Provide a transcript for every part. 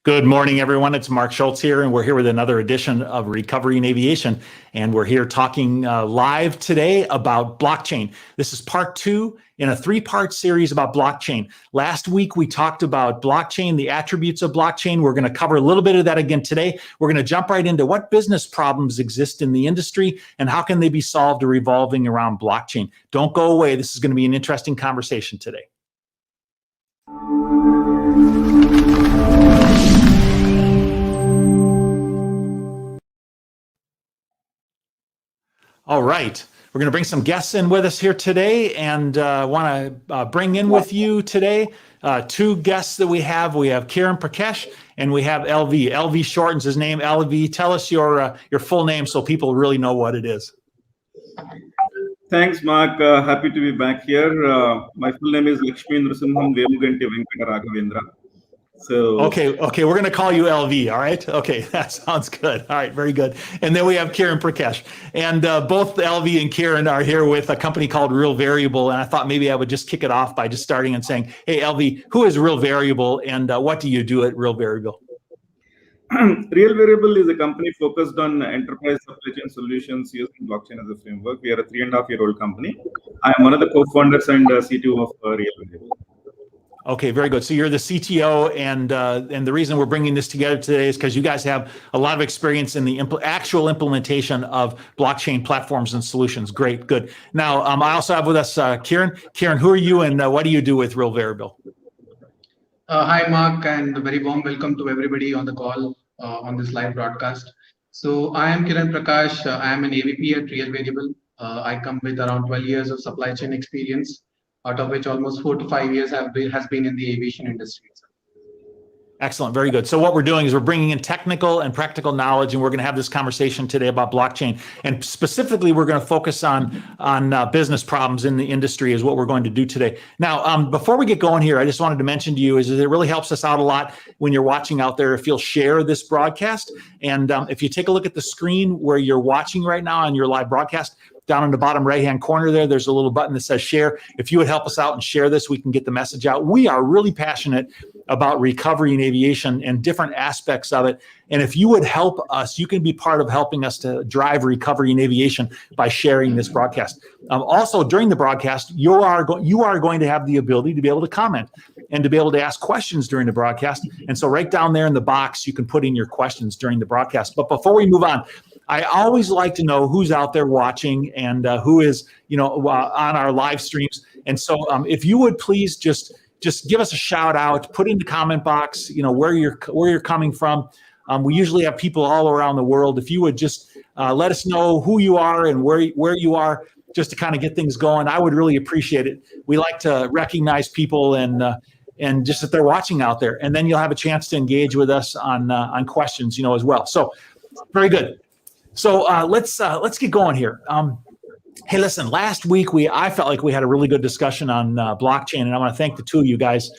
Good morning, everyone. It's Mark Schultz here, and we're here with another edition of Recovery in Aviation. And we're here talking live today about blockchain. This is part 2 in a 3-part series about blockchain. Last week, we talked about blockchain, the attributes of blockchain. We're going to cover a little bit of that again today. We're going to jump right into what business problems exist in the industry and how can they be solved revolving around blockchain. Don't go away. This is going to be an interesting conversation today. All right, we're going to bring some guests in with us here today, and want to bring in with you today 2 guests that we have. We have Kiran Prakash and we have LV. LV shortens his name. LV, tell us your full name so people really know what it is. Thanks, Mark. Happy to be back here. My full name is Lakshmi Nrsimham Vemuganti Venkata Raghavendra. So okay, we're going to call you LV. All right. Okay, that sounds good. All right, very good. And then we have Kiran Prakash, and both LV and Kiran are here with a company called Real Variable. And I thought maybe I would just kick it off by just starting and saying, "Hey, LV, who is Real Variable, and what do you do at Real Variable?" Real Variable is a company focused on enterprise supply chain solutions using blockchain as a framework. We are a 3.5-year-old company. I am one of the co-founders and CTO of Real Variable. Okay, very good. So you're the CTO, and the reason we're bringing this together today is because you guys have a lot of experience in the actual implementation of blockchain platforms and solutions. Great, good. Now, I also have with us Kiran. Kiran, who are you, and what do you do with Real Variable? Hi, Mark, and a very warm welcome to everybody on the call on this live broadcast. So I am Kiran Prakash. I am an AVP at Real Variable. I come with around 12 years of supply chain experience, out of which almost 4 to 5 years has been in the aviation industry. Excellent, very good. So what we're doing is we're bringing in technical and practical knowledge, and we're going to have this conversation today about blockchain. And specifically, we're going to focus on business problems in the industry is what we're going to do today. Now, before we get going here, I just wanted to mention to you is it really helps us out a lot when you're watching out there if you'll share this broadcast. And if you take a look at the screen where you're watching right now on your live broadcast, down in the bottom right-hand corner there's a little button that says share. If you would help us out and share this, we can get the message out. We are really passionate about recovery in aviation and different aspects of it. And if you would help us, you can be part of helping us to drive recovery in aviation by sharing this broadcast. Also, during the broadcast, you are going to have the ability to be able to comment and to be able to ask questions during the broadcast. And so right down there in the box, you can put in your questions during the broadcast. But before we move on, I always like to know who's out there watching and who is, on our live streams. And so if you would please just give us a shout out, put in the comment box, where you're coming from. We usually have people all around the world. If you would just let us know who you are and where you are, just to kind of get things going, I would really appreciate it. We like to recognize people and just that they're watching out there, and then you'll have a chance to engage with us on questions, as well. So very good. So let's get going here. Hey, listen, last week I felt like we had a really good discussion on blockchain, and I want to thank the 2 of you guys,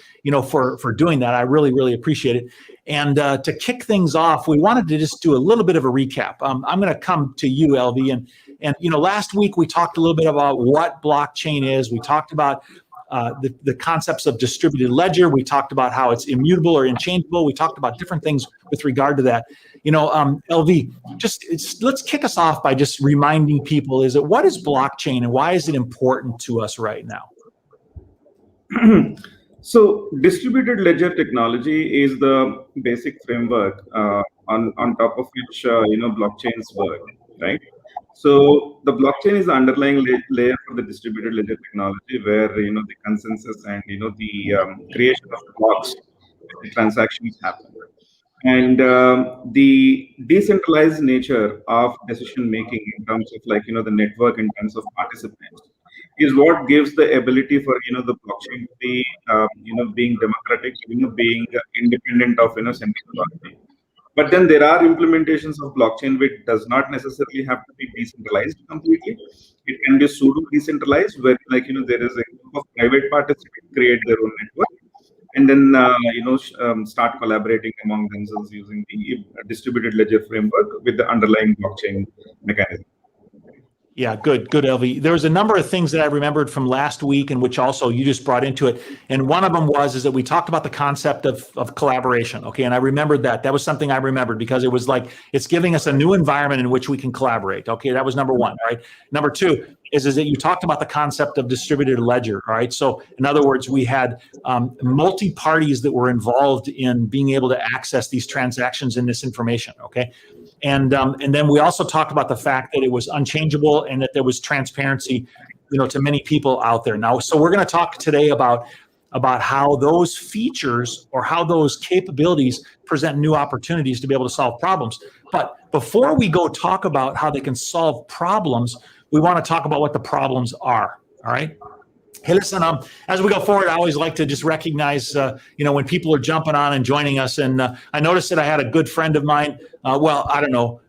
for doing that. I really, really appreciate it. And to kick things off, we wanted to just do a little bit of a recap. I'm going to come to you, LV, and last week we talked a little bit about what blockchain is. We talked about the concepts of distributed ledger. We talked about how it's immutable or unchangeable. We talked about different things with regard to that. LV, let's kick us off by just reminding people, what is blockchain and why is it important to us right now? So distributed ledger technology is the basic framework on top of which blockchains work, right? So the blockchain is the underlying layer for the distributed ledger technology, where the consensus and the creation of blocks, the transactions happen, and the decentralized nature of decision making in terms of the network in terms of participants is what gives the ability for the blockchain to be being democratic, being independent of central authority. But then there are implementations of blockchain which does not necessarily have to be decentralized completely. It can be pseudo decentralized, where there is a group of private participants create their own network, and then start collaborating among themselves using the distributed ledger framework with the underlying blockchain mechanism. Yeah, good, LV. There was a number of things that I remembered from last week, and which also you just brought into it. And one of them is that we talked about the concept of collaboration. Okay, and I remembered that. That was something I remembered because it was like it's giving us a new environment in which we can collaborate. Okay, that was number one. Right. Number two is that you talked about the concept of distributed ledger. All right. So in other words, we had multi parties that were involved in being able to access these transactions and this information. Okay. And then we also talked about the fact that it was unchangeable and that there was transparency, to many people out there now. So we're going to talk today about how those features or how those capabilities present new opportunities to be able to solve problems. But before we go talk about how they can solve problems, we want to talk about what the problems are. All right. Hey, listen, as we go forward, I always like to just recognize, when people are jumping on and joining us. And I noticed that I had a good friend of mine. I don't know.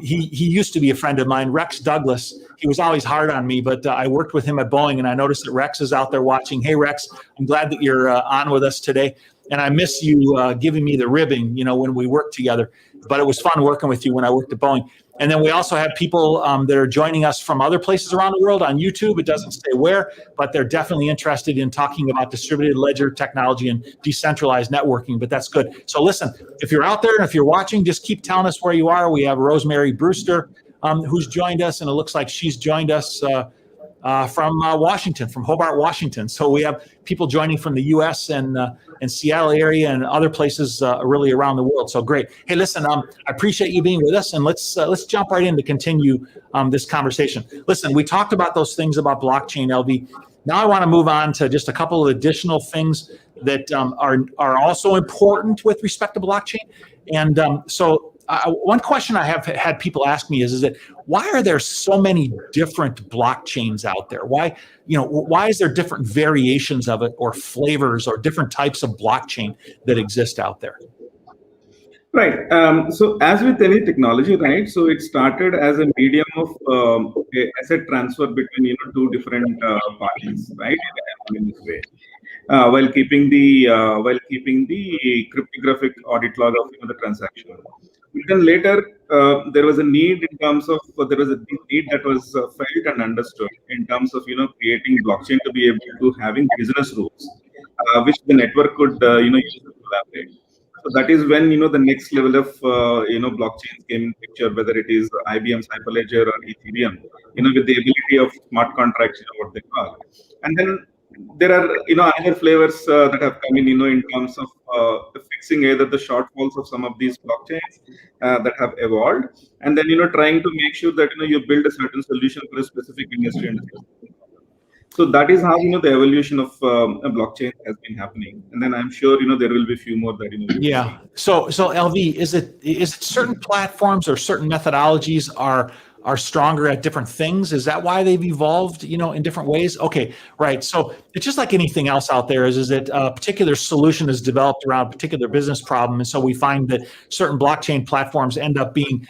He used to be a friend of mine, Rex Douglas. He was always hard on me, but I worked with him at Boeing, and I noticed that Rex is out there watching. Hey, Rex, I'm glad that you're on with us today. And I miss you giving me the ribbing, when we worked together. But it was fun working with you when I worked at Boeing. And then we also have people that are joining us from other places around the world on YouTube. It doesn't say where, but they're definitely interested in talking about distributed ledger technology and decentralized networking, but that's good. So listen, if you're out there and if you're watching, just keep telling us where you are. We have Rosemary Brewster who's joined us, and it looks like she's joined us from Washington, from Hobart, Washington. So we have people joining from the U.S. and Seattle area and other places really around the world. So great. Hey, listen, I appreciate you being with us, and let's jump right in to continue this conversation. Listen, we talked about those things about blockchain, LV. Now I want to move on to just a couple of additional things that are also important with respect to blockchain. And one question I have had people ask me is that why are there so many different blockchains out there? Why is there different variations of it or flavors or different types of blockchain that exist out there? Right. So as with any technology, right? So it started as a medium of asset transfer between two different parties, right? In this way, while keeping the cryptographic audit log of the transaction. Then later, there was a need in terms of there was a need that was felt and understood in terms of creating blockchain to be able to having business rules, which the network could use to collaborate. So that is when the next level of blockchains came in picture, whether it is IBM's Hyperledger or Ethereum, with the ability of smart contracts, what they call. And then there are other flavors that have come in terms of fixing either the shortfalls of some of these blockchains that have evolved, and then trying to make sure that you build a certain solution for a specific industry. So that is how the evolution of a blockchain has been happening, and then I'm sure there will be a few more that Yeah. So LV, is it certain platforms or certain methodologies are stronger at different things? Is that why they've evolved, in different ways? Okay, right. So it's just like anything else out there is that a particular solution is developed around a particular business problem. And so we find that certain blockchain platforms end up being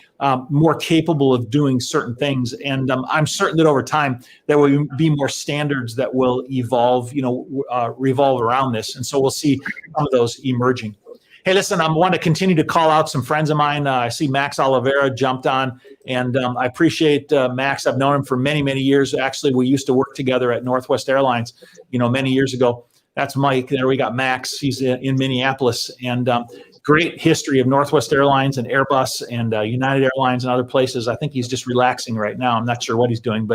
more capable of doing certain things. And I'm certain that over time, there will be more standards that will evolve, revolve around this. And so we'll see some of those emerging. Hey, listen, I want to continue to call out some friends of mine. I see Max Oliveira jumped on, and I appreciate Max. I've known him for many, many years. Actually, we used to work together at Northwest Airlines, many years ago. That's Mike. There we got Max. He's in Minneapolis, and great history of Northwest Airlines and Airbus and United Airlines and other places. I think he's just relaxing right now. I'm not sure what he's doing,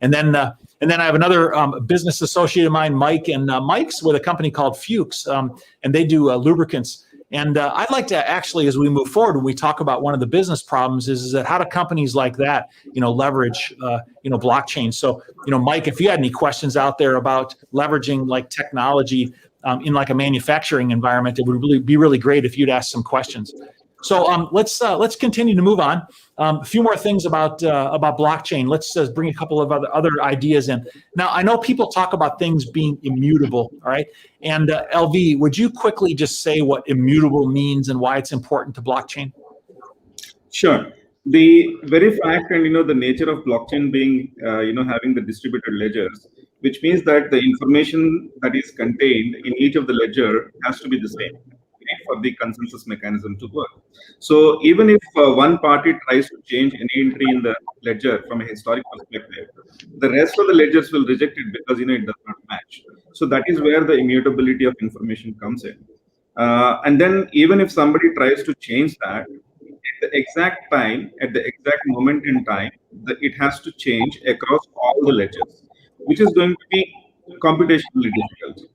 and then I have another business associate of mine, Mike, and Mike's with a company called Fuchs, and they do lubricants. And I'd like to actually, as we move forward, when we talk about one of the business problems is that how do companies like that, leverage, blockchain? So, Mike, if you had any questions out there about leveraging like technology in like a manufacturing environment, it would really be really great if you'd ask some questions. So let's continue to move on. A few more things about blockchain. Let's bring a couple of other ideas in. Now, I know people talk about things being immutable, all right? And LV, would you quickly just say what immutable means and why it's important to blockchain? Sure. The very fact and the nature of blockchain being having the distributed ledgers, which means that the information that is contained in each of the ledger has to be the same. for the consensus mechanism to work. So even if one party tries to change any entry in the ledger from a historic perspective, the rest of the ledgers will reject it because it does not match. So that is where the immutability of information comes in. And then even if somebody tries to change that, at the exact time, at the exact moment in time, it has to change across all the ledgers, which is going to be computationally difficult.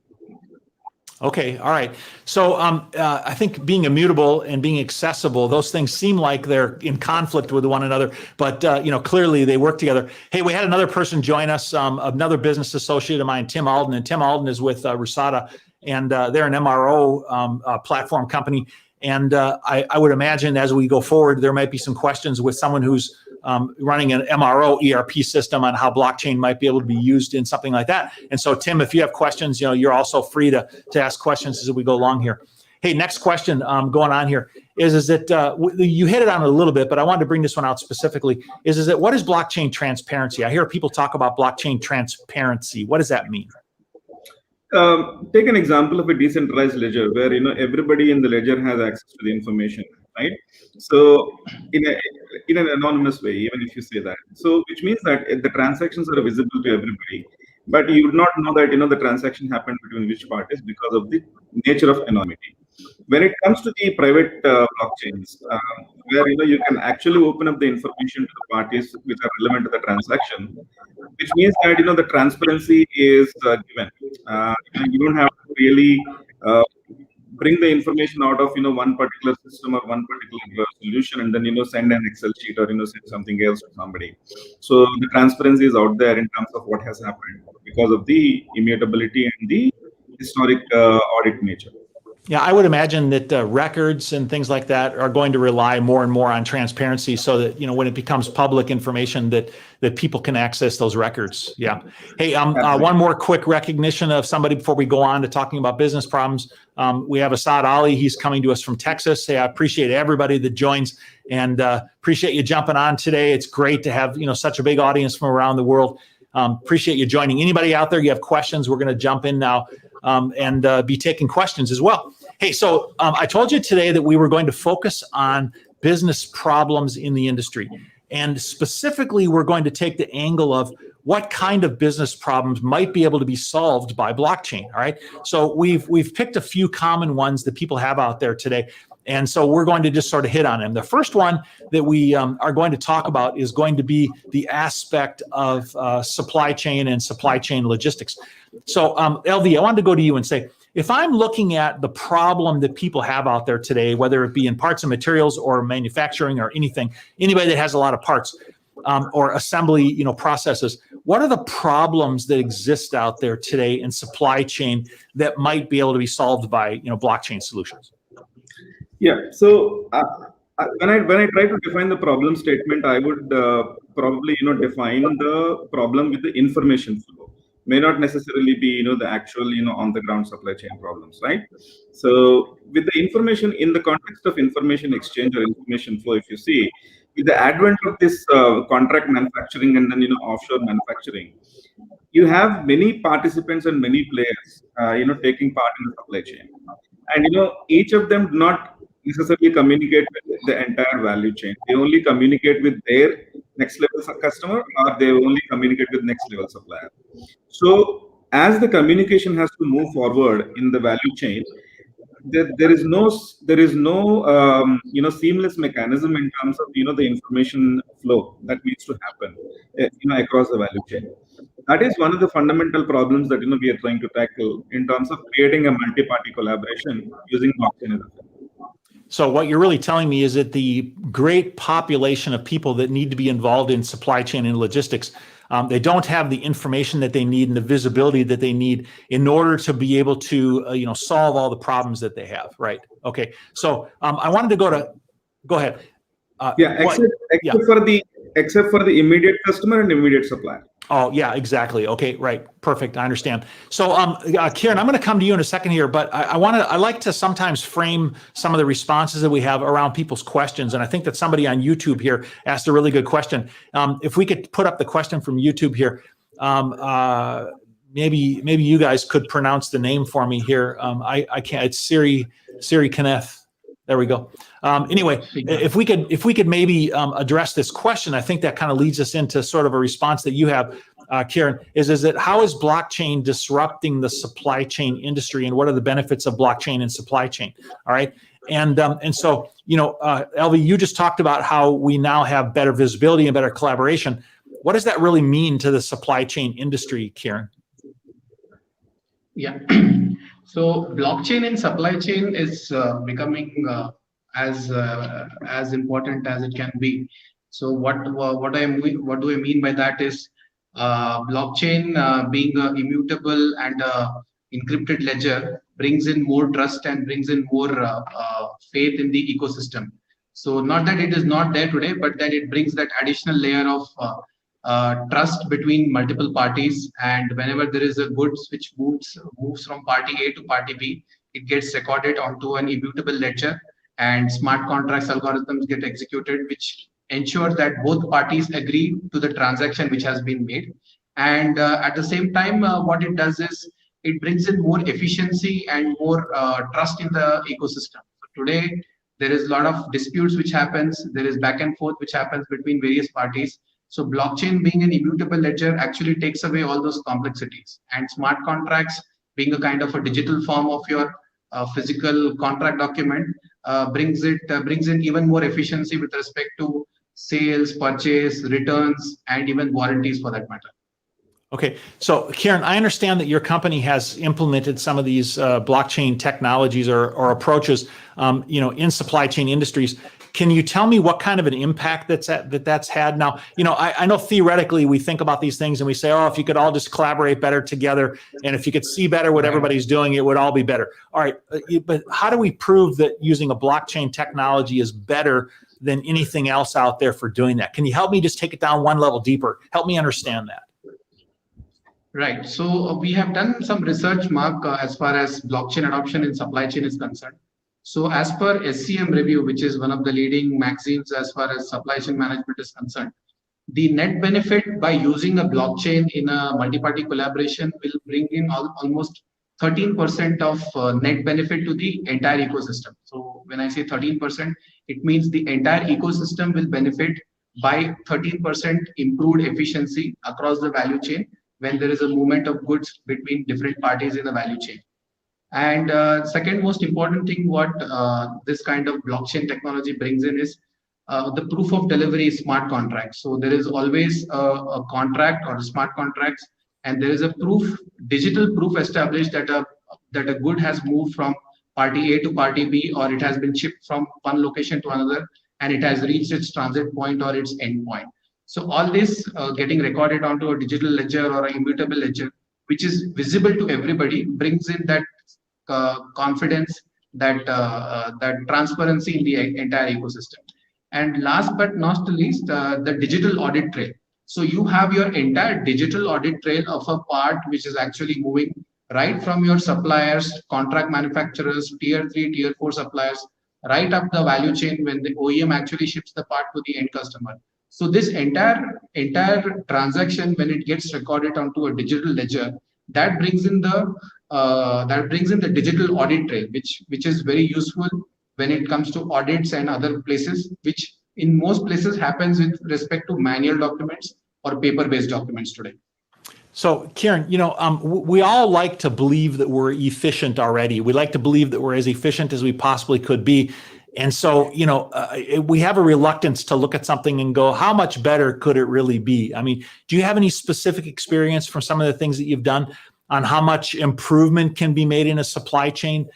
Okay, all right. So I think being immutable and being accessible, those things seem like they're in conflict with one another, but clearly they work together. Hey, we had another person join us, another business associate of mine, Tim Alden, and Tim Alden is with Rusada, and they're an MRO platform company. And I would imagine as we go forward, there might be some questions with someone who's running an MRO ERP system on how blockchain might be able to be used in something like that. And so, Tim, if you have questions, you're also free to ask questions as we go along here. Hey, next question going on here is that you hit it on a little bit, but I wanted to bring this one out specifically. Is that what is blockchain transparency? I hear people talk about blockchain transparency. What does that mean? Take an example of a decentralized ledger where everybody in the ledger has access to the information, right? So in an anonymous way, even if you say that, so which means that the transactions are visible to everybody, but you would not know that the transaction happened between which parties because of the nature of anonymity. When it comes to the private blockchains, where you can actually open up the information to the parties which are relevant to the transaction, which means that the transparency is given. You don't have to really bring the information out of one particular system or one particular solution and then send an Excel sheet or send something else to somebody. So the transparency is out there in terms of what has happened because of the immutability and the historic audit nature. Yeah, I would imagine that records and things like that are going to rely more and more on transparency, so that when it becomes public information, that people can access those records. Yeah. Hey, one more quick recognition of somebody before we go on to talking about business problems. We have Asad Ali. He's coming to us from Texas. Hey, I appreciate everybody that joins, and appreciate you jumping on today. It's great to have such a big audience from around the world. Appreciate you joining. Anybody out there, you have questions, we're going to jump in now and be taking questions as well. Hey, so I told you today that we were going to focus on business problems in the industry. And specifically, we're going to take the angle of what kind of business problems might be able to be solved by blockchain. All right. So we've picked a few common ones that people have out there today. And so we're going to just sort of hit on them. The first one that we are going to talk about is going to be the aspect of supply chain and supply chain logistics. So LV, I wanted to go to you and say, if I'm looking at the problem that people have out there today, whether it be in parts and materials or manufacturing or anything, anybody that has a lot of parts or assembly, processes, what are the problems that exist out there today in supply chain that might be able to be solved by, blockchain solutions? Yeah. So when I try to define the problem statement, I would probably define the problem with the information flow. May not necessarily be the actual on the ground supply chain problems, right? So with the information, in the context of information exchange or information flow, if you see, with the advent of this contract manufacturing and then offshore manufacturing, you have many participants and many players taking part in the supply chain, and each of them do not necessarily communicate with the entire value chain. They only communicate with their next level customer, or they only communicate with next level supplier. So as the communication has to move forward in the value chain, there is no seamless mechanism in terms of the information flow that needs to happen across the value chain. That is one of the fundamental problems that we are trying to tackle in terms of creating a multi-party collaboration using blockchain as a tool. So what you're really telling me is that the great population of people that need to be involved in supply chain and logistics, they don't have the information that they need and the visibility that they need in order to be able to, solve all the problems that they have. Right. Okay. So I wanted to go ahead. Except for the immediate customer and immediate supplier. Oh, yeah, exactly. Okay, right. Perfect. I understand. So, Kieran, I'm going to come to you in a second here, but I like to sometimes frame some of the responses that we have around people's questions. And I think that somebody on YouTube here asked a really good question. If we could put up the question from YouTube here. maybe you guys could pronounce the name for me here. I can't. It's Siri Kenneth. There we go. Anyway, if we could maybe address this question, I think that kind of leads us into sort of a response that you have, Kieran. Is that how is blockchain disrupting the supply chain industry, and what are the benefits of blockchain and supply chain? All right, and so Elvi, you just talked about how we now have better visibility and better collaboration. What does that really mean to the supply chain industry, Kieran? Yeah. So blockchain in supply chain is becoming as important as it can be. So what do I mean by that is blockchain being a immutable and encrypted ledger brings in more trust and brings in more faith in the ecosystem. So not that it is not there today, but that it brings that additional layer of trust between multiple parties, and whenever there is a goods which moves from party A to party B, it gets recorded onto an immutable ledger, and smart contracts algorithms get executed, which ensure that both parties agree to the transaction which has been made. And at the same time, what it does is it brings in more efficiency and more trust in the ecosystem. So today there is a lot of disputes which happens, there is back and forth which happens between various parties. So blockchain being an immutable ledger actually takes away all those complexities, and smart contracts being a kind of a digital form of your physical contract document brings in even more efficiency with respect to sales, purchase, returns, and even warranties for that matter. Okay, so Kieran, I understand that your company has implemented some of these blockchain technologies or approaches, in supply chain industries. Can you tell me what kind of an impact that's had? Now, I know theoretically we think about these things and we say, oh, if you could all just collaborate better together, and if you could see better what everybody's doing, it would all be better. All right, but how do we prove that using a blockchain technology is better than anything else out there for doing that? Can you help me just take it down one level deeper? Help me understand that. Right. So we have done some research, Mark, as far as blockchain adoption in supply chain is concerned. So as per SCM review, which is one of the leading magazines as far as supply chain management is concerned, the net benefit by using a blockchain in a multi-party collaboration will bring in almost 13% of net benefit to the entire ecosystem. So when I say 13%, it means the entire ecosystem will benefit by 13% improved efficiency across the value chain when there is a movement of goods between different parties in the value chain. And second most important thing what this kind of blockchain technology brings in is the proof of delivery smart contracts. So there is always a contract or a smart contracts, and there is a digital proof established that a good has moved from party A to party B, or it has been shipped from one location to another, and it has reached its transit point or its end point. So all this getting recorded onto a digital ledger or an immutable ledger, which is visible to everybody, brings in that confidence, that transparency in the entire ecosystem. And last but not the least, the digital audit trail. So you have your entire digital audit trail of a part which is actually moving right from your suppliers, contract manufacturers, tier 3, tier 4 suppliers, right up the value chain when the OEM actually ships the part to the end customer. So this entire transaction, when it gets recorded onto a digital ledger, that brings in the digital audit trail, which is very useful when it comes to audits and other places, which in most places happens with respect to manual documents or paper-based documents today. So, Kieran, we all like to believe that we're efficient already. We like to believe that we're as efficient as we possibly could be. And so, we have a reluctance to look at something and go, how much better could it really be? I mean, do you have any specific experience from some of the things that you've done on how much improvement can be made in a supply chain,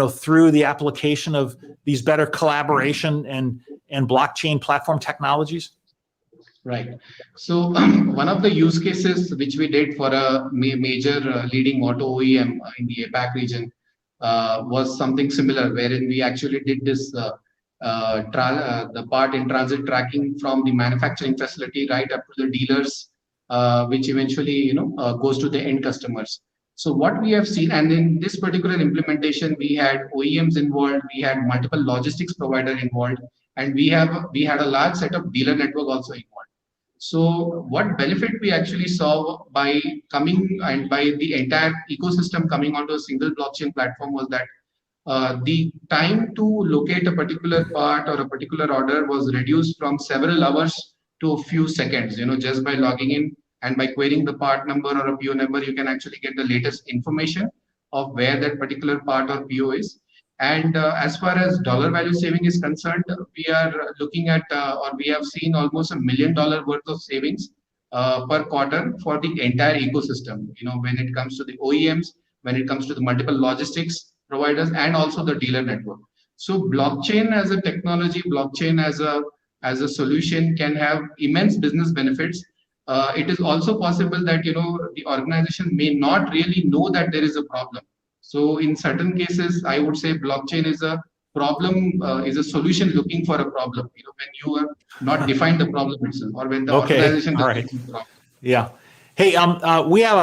through the application of these better collaboration and blockchain platform technologies? Right. So one of the use cases which we did for a major leading auto OEM in the APAC region was something similar, wherein we actually did this the part in transit tracking from the manufacturing facility right up to the dealers, which eventually goes to the end customers. So what we have seen, and in this particular implementation, we had OEMs involved, we had multiple logistics provider involved, and we had a large set of dealer network also involved. So what benefit we actually saw by coming and by the entire ecosystem coming onto a single blockchain platform was that the time to locate a particular part or a particular order was reduced from several hours to a few seconds. Just by logging in and by querying the part number or a PO number, you can actually get the latest information of where that particular part or PO is. And as far as dollar value saving is concerned, we are looking at or we have seen almost $1 million worth of savings per quarter for the entire ecosystem. When it comes to the OEMs, when it comes to the multiple logistics providers, and also the dealer network. So blockchain as a technology, blockchain as a solution can have immense business benefits. It is also possible that the organization may not really know that there is a problem. So in certain cases, I would say blockchain is a problem, is a solution looking for a problem. When you are not defined the problem itself, or when the organization all doesn't right. see the problem. Yeah. Hey, we have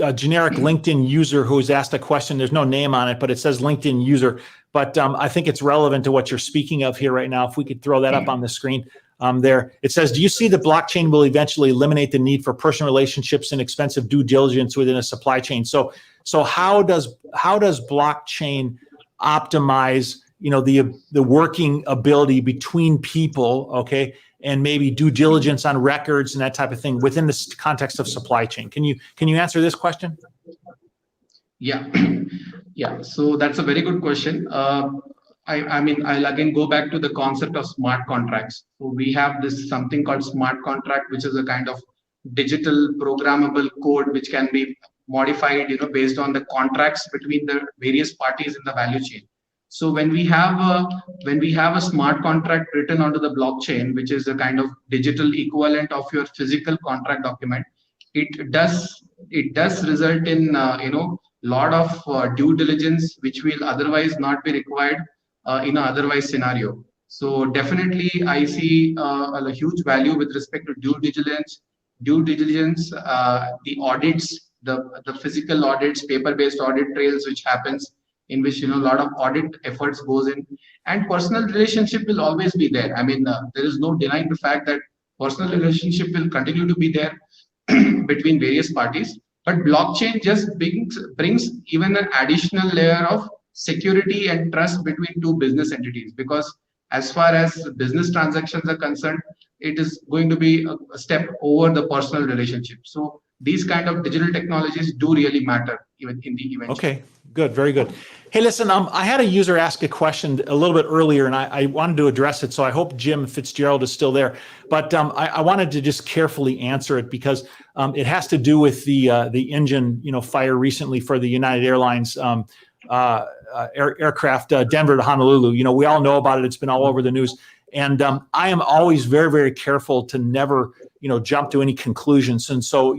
a generic LinkedIn user who's asked a question. There's no name on it, but it says LinkedIn user. But I think it's relevant to what you're speaking of here right now. If we could throw that up on the screen there. It says, do you see the blockchain will eventually eliminate the need for personal relationships and expensive due diligence within a supply chain? So how does blockchain optimize, the working ability between people, okay, and maybe due diligence on records and that type of thing within the context of supply chain? Can you answer this question? Yeah, yeah. So that's a very good question. I mean, I'll again go back to the concept of smart contracts. So we have this something called smart contract, which is a kind of digital programmable code which can be modified, based on the contracts between the various parties in the value chain. So when we have a smart contract written onto the blockchain, which is a kind of digital equivalent of your physical contract document, it does result in lot of due diligence which will otherwise not be required in a otherwise scenario. So definitely I see a huge value with respect to due diligence, the audits, the physical audits, paper-based audit trails which happens, in which a lot of audit efforts goes in, and personal relationship will always be there. I mean, there is no denying the fact that personal relationship will continue to be there between various parties, but blockchain just brings even an additional layer of security and trust between two business entities, because as far as business transactions are concerned, it is going to be a step over the personal relationship. So these kind of digital technologies do really matter even in the event. Okay, good, very good. Hey, listen, I had a user ask a question a little bit earlier, and I wanted to address it, so I hope Jim Fitzgerald is still there. But I wanted to just carefully answer it because it has to do with the engine, fire recently for the United Airlines aircraft, Denver to Honolulu. We all know about it. It's been all over the news. And I am always very, very careful to never, jump to any conclusions. And so,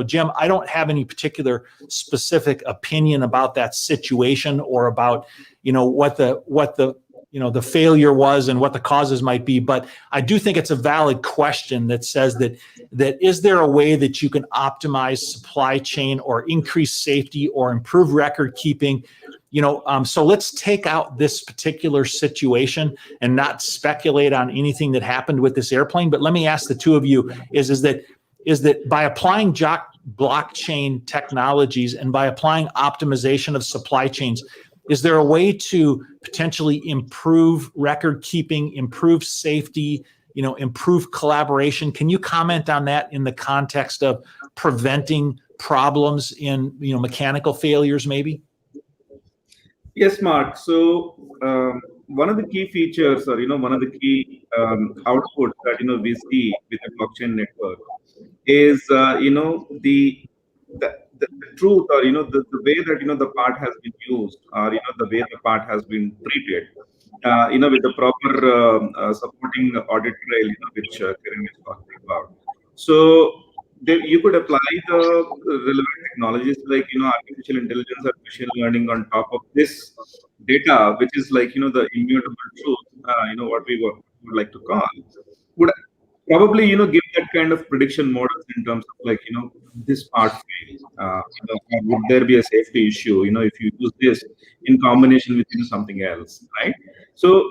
Jim, I don't have any particular specific opinion about that situation or about, what the failure was and what the causes might be. But I do think it's a valid question that says that is there a way that you can optimize supply chain or increase safety or improve record keeping? So let's take out this particular situation and not speculate on anything that happened with this airplane. But let me ask the two of you: is that by applying blockchain technologies and by applying optimization of supply chains, is there a way to potentially improve record keeping, improve safety, improve collaboration? Can you comment on that in the context of preventing problems in mechanical failures, maybe? Yes, Mark. So one of the key features, or one of the key outputs that we see with the blockchain network is the truth, or the way that the part has been used, or the way the part has been treated, with the proper supporting audit trail, which Kiran is talking about. So you could apply the relevant technologies like artificial intelligence or machine learning on top of this data, which is like the immutable truth, what we would like to call, would probably give that kind of prediction models in terms of like this part fail, would there be a safety issue if you use this in combination with something else, right? So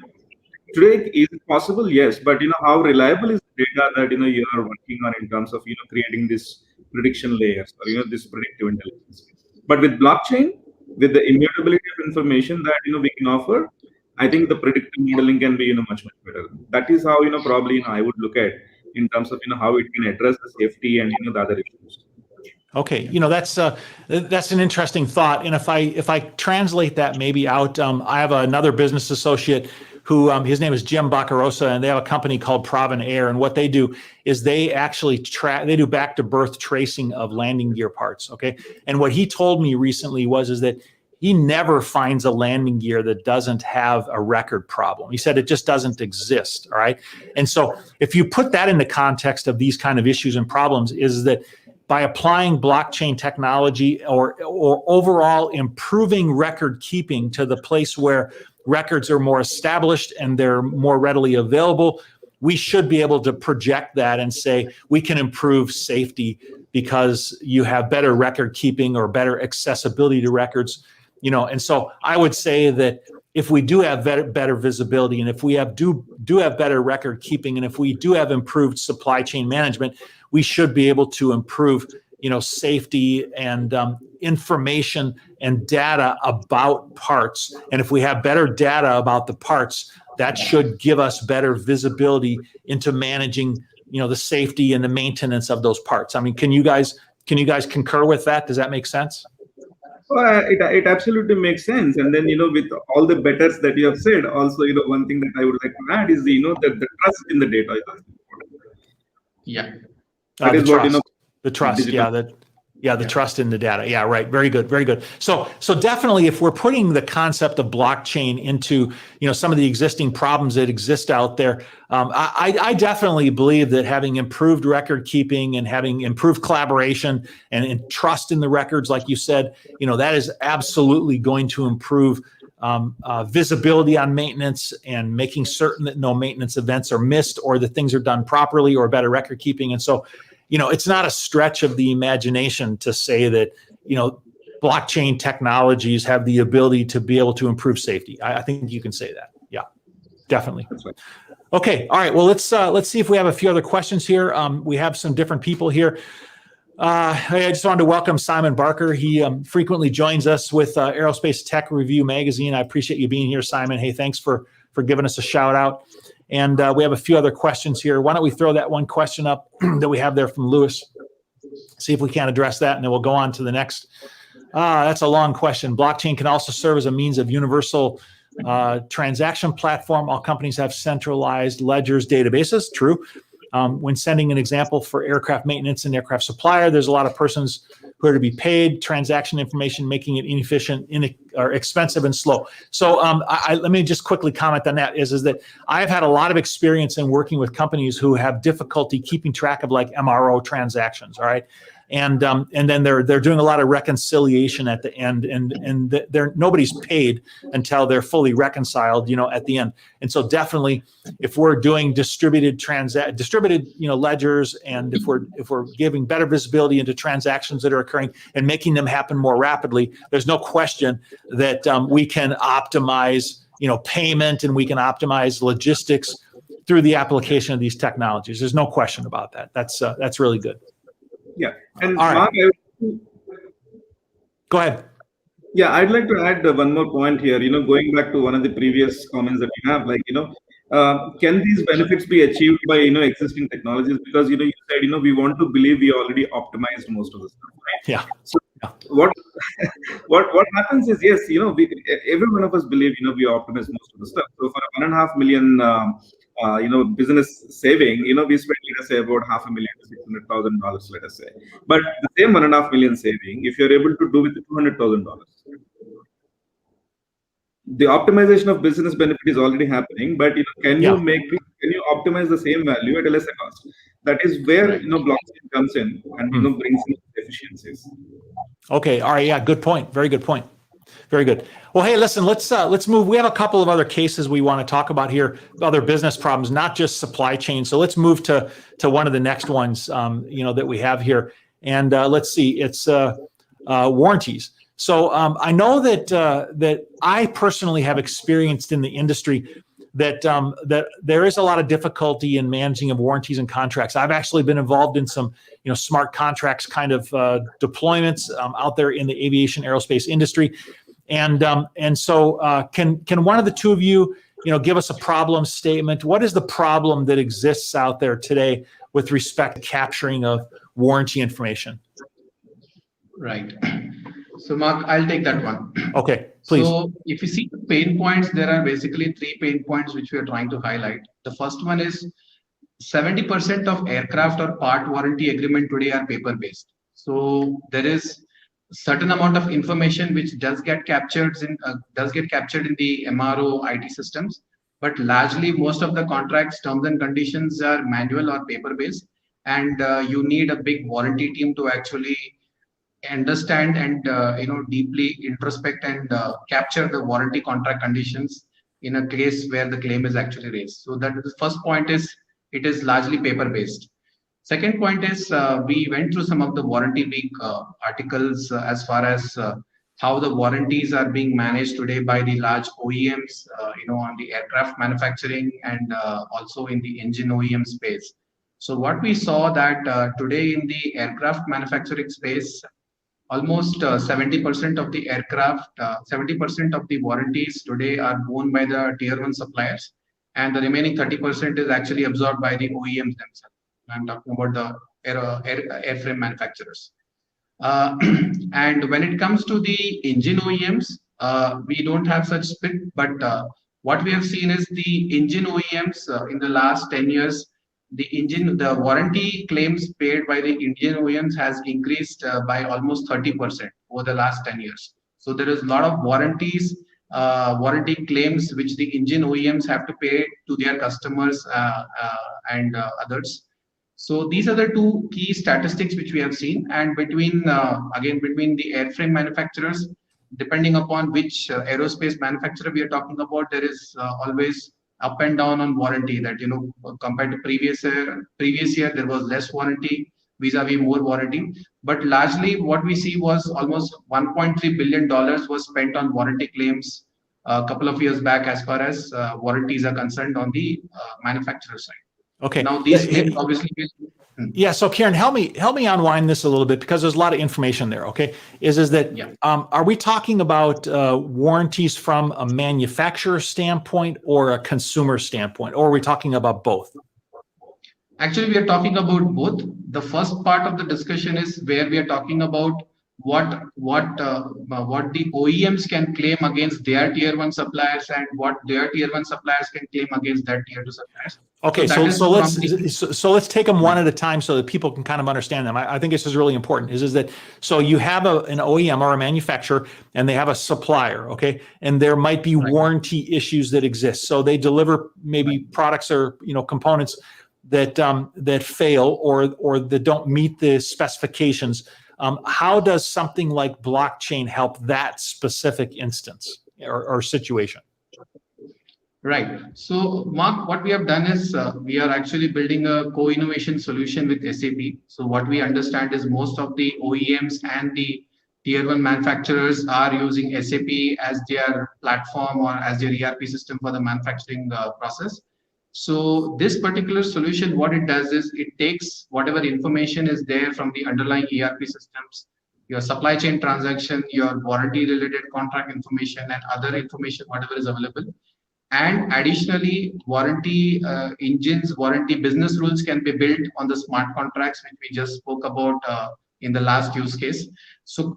Today, is it possible? Yes, but how reliable is the data that you are working on in terms of creating this prediction layers or this predictive intelligence? But with blockchain, with the immutability of information that we can offer, I think the predictive modeling can be much better. That is how probably I would look at in terms of how it can address the safety and the other issues. Okay, that's an interesting thought. And if I translate that maybe out, I have another business associate who his name is Jim Baccarosa, and they have a company called Proven Air. And what they do is they actually they do back to birth tracing of landing gear parts. Okay, and what he told me recently is that he never finds a landing gear that doesn't have a record problem. He said it just doesn't exist. All right, and so if you put that in the context of these kind of issues and problems, is that by applying blockchain technology or overall improving record keeping to the place where records are more established and they're more readily available, we should be able to project that and say we can improve safety because you have better record keeping or better accessibility to records. And so I would say that if we do have better visibility, and if we do have better record keeping, and if we do have improved supply chain management, we should be able to improve, safety and information and data about parts. And if we have better data about the parts, that should give us better visibility into managing, the safety and the maintenance of those parts. I mean, can you guys concur with that? Does that make sense? Well, it absolutely makes sense. And then, with all the betters that you have said, also, one thing that I would like to add is, that the trust in the data is also important. Yeah. That is what, the trust. digital. The trust in the data. Yeah, right. Very good. Very good. So definitely, if we're putting the concept of blockchain into, some of the existing problems that exist out there, I definitely believe that having improved record keeping and having improved collaboration and trust in the records, like you said, that is absolutely going to improve visibility on maintenance and making certain that no maintenance events are missed or that things are done properly or better record keeping. And so, it's not a stretch of the imagination to say that, blockchain technologies have the ability to be able to improve safety. I think you can say that. Yeah, definitely. That's right. Okay. All right. Well, let's see if we have a few other questions here. We have some different people here. I just wanted to welcome Simon Barker. He frequently joins us with Aerospace Tech Review magazine. I appreciate you being here, Simon. Hey, thanks for giving us a shout out. And we have a few other questions here. Why don't we throw that one question up that we have there from Lewis? See if we can address that, and then we'll go on to the next. That's a long question. Blockchain can also serve as a means of universal transaction platform. All companies have centralized ledgers, databases. True. When sending an example for aircraft maintenance and aircraft supplier, there's a lot of persons who are to be paid, transaction information, making it inefficient, or expensive and slow. So let me just quickly comment on that is that I've had a lot of experience in working with companies who have difficulty keeping track of like MRO transactions, all right? And then they're doing a lot of reconciliation at the end, and nobody's paid until they're fully reconciled, at the end. And so definitely, if we're doing distributed ledgers, and if we're giving better visibility into transactions that are occurring and making them happen more rapidly, there's no question that we can optimize, payment, and we can optimize logistics through the application of these technologies. There's no question about that. That's really good. Yeah. And all right. Mark, go ahead. Yeah, I'd like to add one more point here. Going back to one of the previous comments that you have, like, can these benefits be achieved by existing technologies? Because you said we want to believe we already optimized most of the stuff, right? Yeah. So what happens is, yes, every one of us believe we optimize most of the stuff. So for a 1.5 million business saving, we spend, let us say, about $500,000 to $600,000, let us say. But the same 1.5 million saving, if you're able to do with $200,000, the optimization of business benefit is already happening. But can you optimize the same value at a lesser cost? That is where blockchain comes in and brings in efficiencies. Okay. All right. Yeah. Good point. Very good point. Very good. Well, hey, listen, let's move. We have a couple of other cases we want to talk about here, other business problems, not just supply chain. So let's move to one of the next ones, that we have here. And let's see, it's warranties. So I know that I personally have experienced in the industry that there is a lot of difficulty in managing of warranties and contracts. I've actually been involved in some, smart contracts kind of deployments out there in the aviation aerospace industry, and so can one of the two of you, give us a problem statement? What is the problem that exists out there today with respect to capturing of warranty information? Right. So Mark, I'll take that one. Okay, please. So if you see the pain points, there are basically 3 pain points which we are trying to highlight. The first one is 70% of aircraft or part warranty agreement today are paper-based. So there is a certain amount of information which does get captured in the MRO IT systems, but largely most of the contracts, terms and conditions are manual or paper-based, and you need a big warranty team to actually understand and deeply introspect and capture the warranty contract conditions in a case where the claim is actually raised. So that the first point is it is largely paper based. Second point is we went through some of the warranty week articles as far as how the warranties are being managed today by the large OEMs, on the aircraft manufacturing and also in the engine OEM space. So what we saw that today in the aircraft manufacturing space, almost 70% of the aircraft, 70% of the warranties today are borne by the tier 1 suppliers, and the remaining 30% is actually absorbed by the OEMs themselves. I'm talking about the airframe manufacturers. And when it comes to the engine OEMs, we don't have such split, but what we have seen is the engine OEMs in the last 10 years, the warranty claims paid by the Indian OEMs has increased by almost 30% over the last 10 years. So there is a lot of warranty claims which the engine OEMs have to pay to their customers and others. So these are the 2 key statistics which we have seen, and between the airframe manufacturers, depending upon which aerospace manufacturer we are talking about, there is always up and down on warranty. That compared to previous year there was less warranty, vis-a-vis more warranty, but largely what we see was almost $1.3 billion was spent on warranty claims a couple of years back as far as warranties are concerned on the manufacturer side. Okay. Now these claims obviously Yeah. So Kieran, help me unwind this a little bit, because there's a lot of information there. Okay. Is that, yeah. Are we talking about warranties from a manufacturer standpoint or a consumer standpoint, or are we talking about both? Actually, we are talking about both. The first part of the discussion is where we are talking about what the OEMs can claim against their tier 1 suppliers and what their tier 1 suppliers can claim against their tier 2 suppliers. Okay, so let's take them one at a time so that people can kind of understand them. I think this is really important. Is that so you have an OEM or a manufacturer and they have a supplier, okay, and there might be warranty issues that exist. So they deliver maybe products or components that fail or that don't meet the specifications. How does something like blockchain help that specific instance or situation? Right. So, Mark, what we have done is we are actually building a co-innovation solution with SAP. So what we understand is most of the OEMs and the tier 1 manufacturers are using SAP as their platform or as their ERP system for the manufacturing process. So this particular solution, what it does is it takes whatever information is there from the underlying ERP systems, your supply chain transaction, your warranty related contract information and other information, whatever is available. And additionally, warranty engines, warranty business rules can be built on the smart contracts, which we just spoke about in the last use case. So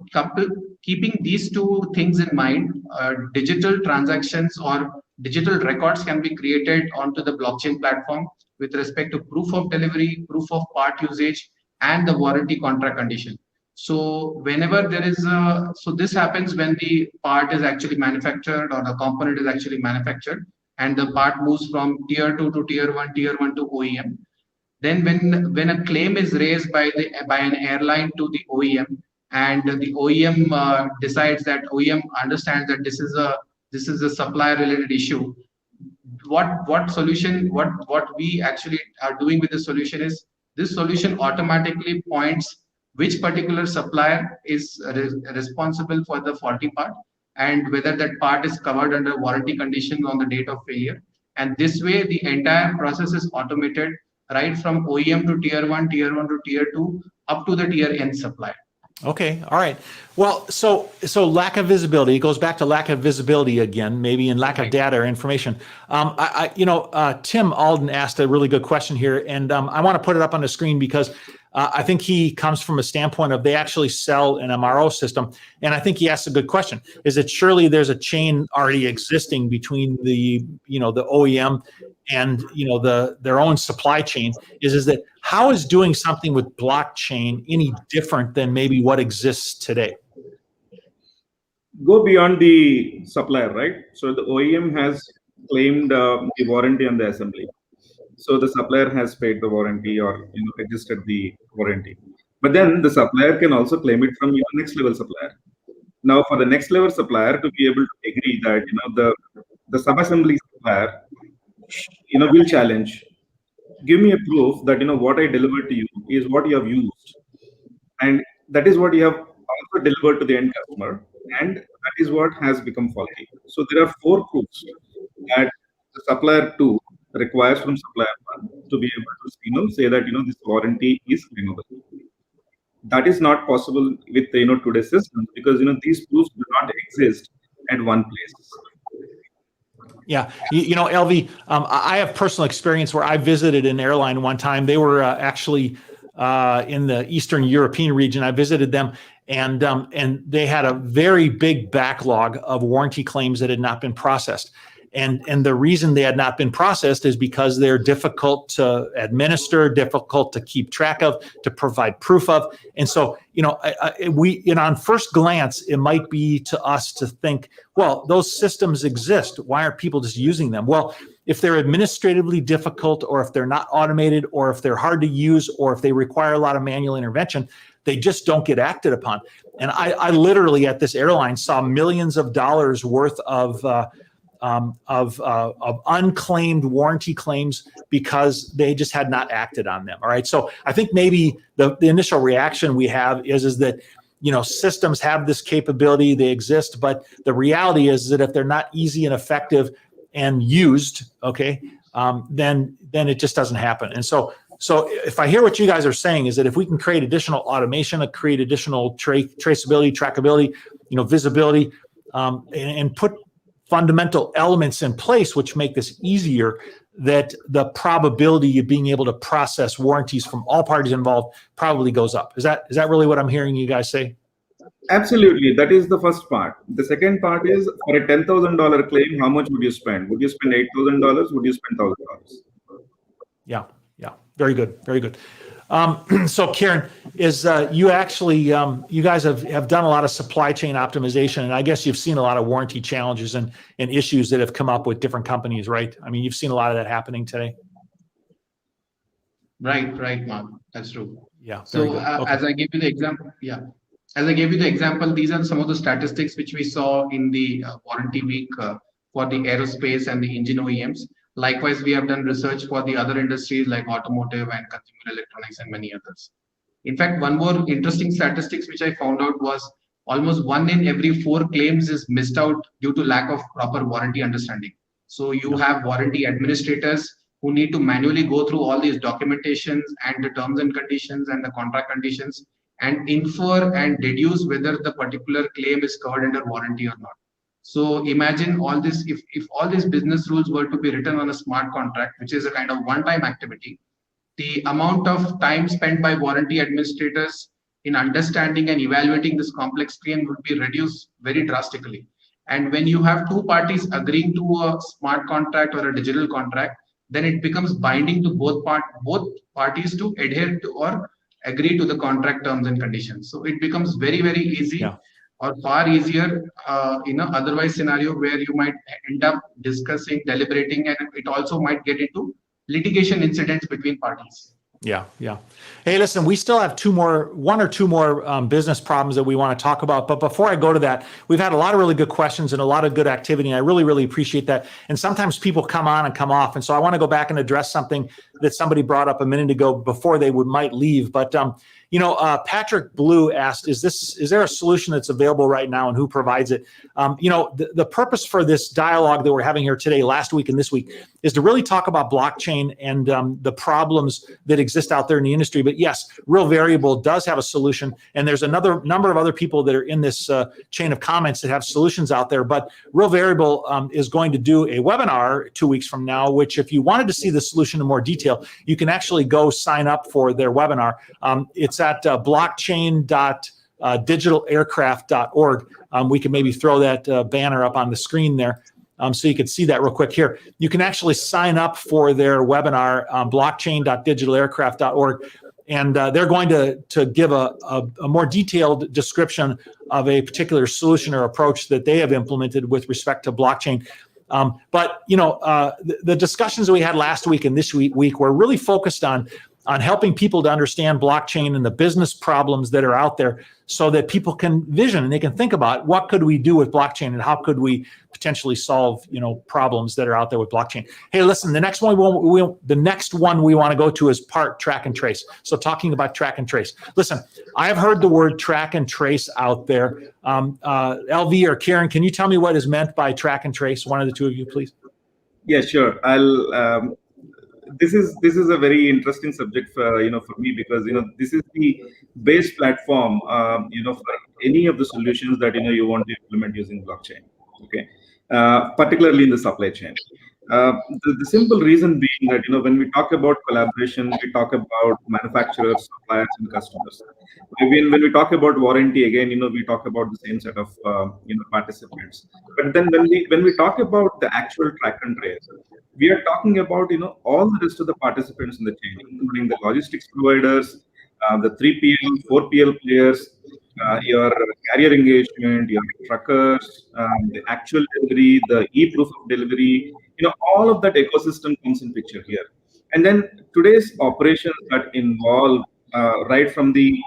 keeping these 2 things in mind, digital transactions or digital records can be created onto the blockchain platform with respect to proof of delivery, proof of part usage, and the warranty contract condition. So whenever there is so this happens when the part is actually manufactured or the component is actually manufactured and the part moves from tier 2 to tier 1 to OEM. Then when a claim is raised by an airline to the OEM, and the OEM decides that OEM understands that this is a supplier related issue, what we actually are doing with the solution is this solution automatically points which particular supplier is responsible for the faulty part and whether that part is covered under warranty conditions on the date of failure. And this way, the entire process is automated right from OEM to tier 1 to tier 2, up to the tier N supplier. Okay. All right. Well, so lack of visibility, it goes back to lack of visibility again, maybe, and lack of data or information. Tim Alden asked a really good question here, and I want to put it up on the screen because I think he comes from a standpoint of they actually sell an MRO system, and I think he asked a good question. Is that surely there's a chain already existing between the OEM and their own supply chain? Is that how is doing something with blockchain any different than maybe what exists today? Go beyond the supplier, right? So the OEM has claimed the warranty on the assembly. So the supplier has paid the warranty or registered the warranty. But then the supplier can also claim it from your next level supplier. Now, for the next level supplier to be able to agree that the sub-assembly supplier will challenge. Give me a proof that what I delivered to you is what you have used, and that is what you have also delivered to the end customer, and that is what has become faulty. So there are 4 proofs that the supplier 2 requires from supplier 1 to be able to say that this warranty is claimable. That is not possible with today's systems because these proofs do not exist at one place. Yeah, LV, I have personal experience where I visited an airline one time. They were actually in the Eastern European region. I visited them, and they had a very big backlog of warranty claims that had not been processed. And the reason they had not been processed is because they're difficult to administer, difficult to keep track of, to provide proof of. And so, on first glance, it might be to us to think, well, those systems exist. Why aren't people just using them? Well, if they're administratively difficult, or if they're not automated, or if they're hard to use, or if they require a lot of manual intervention, they just don't get acted upon. And I literally at this airline saw millions of dollars worth of unclaimed warranty claims because they just had not acted on them. All right. So I think maybe the initial reaction we have is that, systems have this capability, they exist, but the reality is that if they're not easy and effective and used, then it just doesn't happen. And so if I hear what you guys are saying is that if we can create additional automation, create additional traceability, trackability, visibility, and put fundamental elements in place which make this easier, that the probability of being able to process warranties from all parties involved probably goes up. Is that really what I'm hearing you guys say? Absolutely. That is the first part. The second part is, for a $10,000 claim, how much would you spend? Would you spend $8,000? Would you spend $1,000? Yeah. Very good. Very good. So Kieran, is you actually, you guys have done a lot of supply chain optimization, and I guess you've seen a lot of warranty challenges and issues that have come up with different companies, right? I mean, you've seen a lot of that happening today. Right, Mark. That's true. Yeah. So as I gave you the example, these are some of the statistics which we saw in the warranty week for the aerospace and the engine OEMs. Likewise, we have done research for the other industries like automotive and consumer electronics and many others. In fact, one more interesting statistics which I found out was almost 1 in every 4 claims is missed out due to lack of proper warranty understanding. So you have warranty administrators who need to manually go through all these documentations and the terms and conditions and the contract conditions and infer and deduce whether the particular claim is covered under warranty or not. So imagine all this, if all these business rules were to be written on a smart contract, which is a kind of one-time activity, the amount of time spent by warranty administrators in understanding and evaluating this complex claim would be reduced very drastically. And when you have 2 parties agreeing to a smart contract or a digital contract, then it becomes binding to both parties to adhere to or agree to the contract terms and conditions. So it becomes very, very easy. Yeah. Or far easier in an otherwise scenario where you might end up discussing, deliberating, and it also might get into litigation incidents between parties. Yeah. Hey, listen, we still have 1 or 2 more business problems that we want to talk about. But before I go to that, we've had a lot of really good questions and a lot of good activity. And I really, really appreciate that. And sometimes people come on and come off. And so I want to go back and address something that somebody brought up a minute ago before they might leave. But Patrick Blue asked, is there a solution that's available right now, and who provides it? The purpose for this dialogue that we're having here today, last week and this week, is to really talk about blockchain and the problems that exist out there in the industry. But yes, Real Variable does have a solution, and there's another number of other people that are in this chain of comments that have solutions out there. But Real Variable is going to do a webinar 2 weeks from now, which if you wanted to see the solution in more detail, you can actually go sign up for their webinar. It's at blockchain.digitalaircraft.org. We can maybe throw that banner up on the screen there so you can see that real quick here. You can actually sign up for their webinar, blockchain.digitalaircraft.org. And they're going to give a more detailed description of a particular solution or approach that they have implemented with respect to blockchain. But the discussions that we had last week and this week were really focused on helping people to understand blockchain and the business problems that are out there, so that people can vision and they can think about what could we do with blockchain and how could we potentially solve problems that are out there with blockchain. Hey, listen, the next one we want to go to is part track and trace. So talking about track and trace. Listen, I've heard the word track and trace out there. LV or Kieran, can you tell me what is meant by track and trace? One of the two of you, please. Yeah, sure. I'll. This is a very interesting subject for me, because this is the base platform for any of the solutions that you want to implement using blockchain. Okay, particularly in the supply chain. The simple reason being that when we talk about collaboration, we talk about manufacturers, suppliers, and customers. When we talk about warranty, again we talk about the same set of participants. But then when we talk about the actual track and trace, we are talking about all the rest of the participants in the chain, including the logistics providers, the 3PL, 4PL players, your carrier engagement, your truckers, the actual delivery, the e-proof of delivery. All of that ecosystem comes in picture here. And then today's operations that involve right from the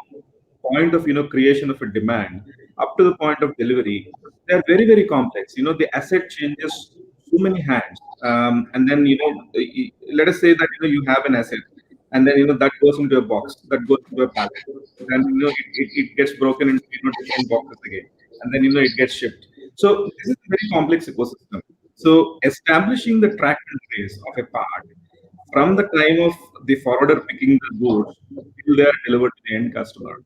point of creation of a demand up to the point of delivery, they are very, very complex. The asset changes so many hands, and then let us say that you have an asset, and then that goes into a box, that goes into a pallet, and it gets broken into different boxes again, and then it gets shipped. So this is a very complex ecosystem. So establishing the track and trace of a part from the time of the forwarder picking the goods till they are delivered to the end customer,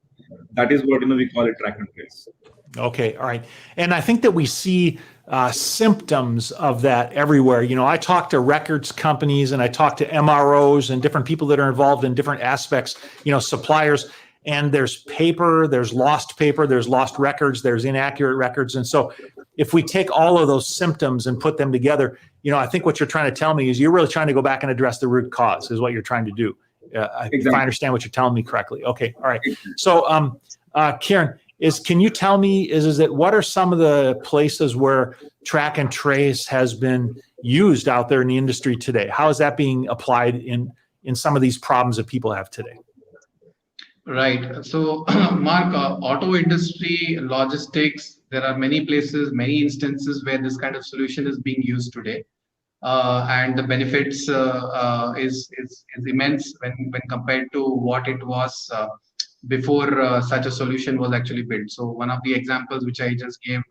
that is what we call it track and trace. Okay, all right. And I think that we see symptoms of that everywhere. I talk to records companies and I talk to MROs and different people that are involved in different aspects, suppliers, and there's paper, there's lost records, there's inaccurate records. And so if we take all of those symptoms and put them together, I think what you're trying to tell me is you're really trying to go back and address the root cause is what you're trying to do. Exactly. If I understand what you're telling me correctly. Okay, all right. So Kieran, can you tell me what are some of the places where track and trace has been used out there in the industry today? How is that being applied in some of these problems that people have today? Right. So, Mark, auto industry, logistics, there are many places, many instances where this kind of solution is being used today. And the benefits is immense when compared to what it was before such a solution was actually built. So one of the examples which I just gave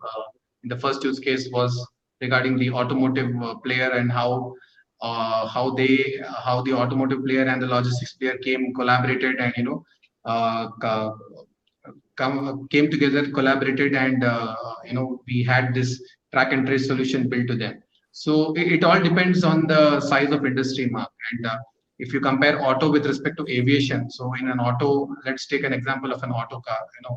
in the first use case was regarding the automotive player and how the automotive player and the logistics player collaborated and came together, collaborated, and we had this track and trace solution built to them. So it all depends on the size of industry, Mark. And if you compare auto with respect to aviation, so in an auto, let's take an example of an auto car, a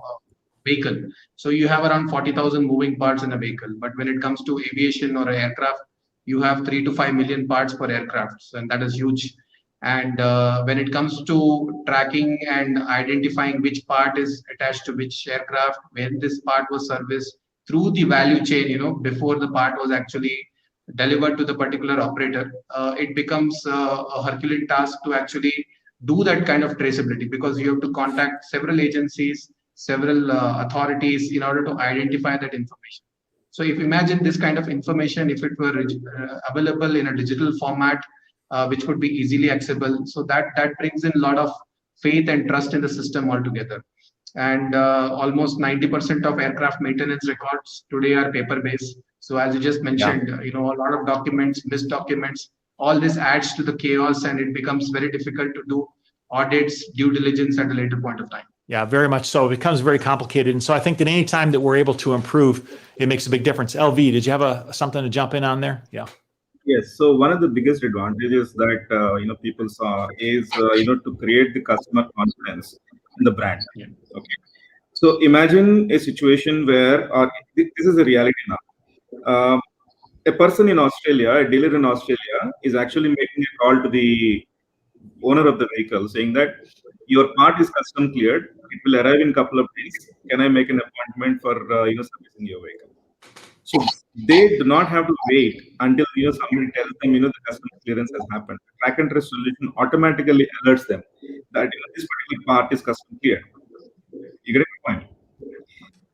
vehicle. So you have around 40,000 moving parts in a vehicle. But when it comes to aviation or an aircraft, you have 3 to 5 million parts per aircraft, and that is huge. And when it comes to tracking and identifying which part is attached to which aircraft, when this part was serviced through the value chain, before the part was actually delivered to the particular operator, it becomes a Herculean task to actually do that kind of traceability, because you have to contact several agencies, several authorities in order to identify that information. So if you imagine this kind of information, if it were available in a digital format, which would be easily accessible. So that brings in a lot of faith and trust in the system altogether. And almost 90% of aircraft maintenance records today are paper-based. So as you just mentioned, a lot of documents, missed documents, all this adds to the chaos, and it becomes very difficult to do audits, due diligence at a later point of time. Yeah, very much so. It becomes very complicated. And so I think that any time that we're able to improve, it makes a big difference. LV, did you have something to jump in on there? Yeah. Yes. So one of the biggest advantages that people saw is to create the customer confidence in the brand. Yeah. Okay. So imagine a situation where this is a reality now. A person in Australia, a dealer in Australia, is actually making a call to the owner of the vehicle saying that your part is custom cleared. It will arrive in a couple of days. Can I make an appointment for servicing your vehicle? So they do not have to wait until somebody tells them the customs clearance has happened. The track and trace solution automatically alerts them that this particular part is custom cleared. You get my point?